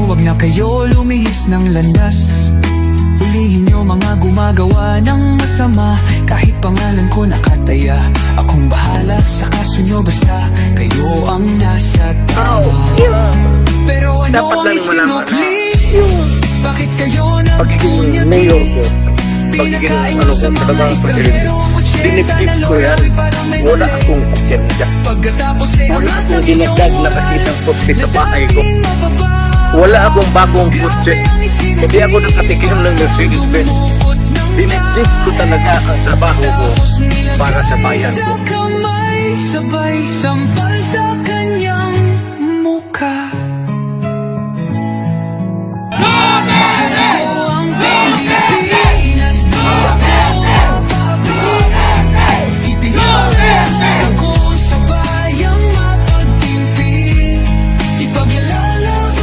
wag na kayo lumihis ng landas. Hulihin nyo mga gumagawa ng masama. Kahit pangalan ko nakataya, akong bahala sa kaso nyo, basta kayo ang nasa tama. Pero ano Dapat ang lang malaman isinukli? yung Bakit kayo pagiging mayor ko, pagiging ano ko talaga pagiging dinipip ko yan. Wala akong agenda. Wala akong dinagdag na isang kotse sa bahay ko. Wala akong bagong kotse. Hindi ako nakatikim ng Mercedes-Benz. Dinipip ko talaga ang trabaho ko para sa bayan ko. Sabay sampal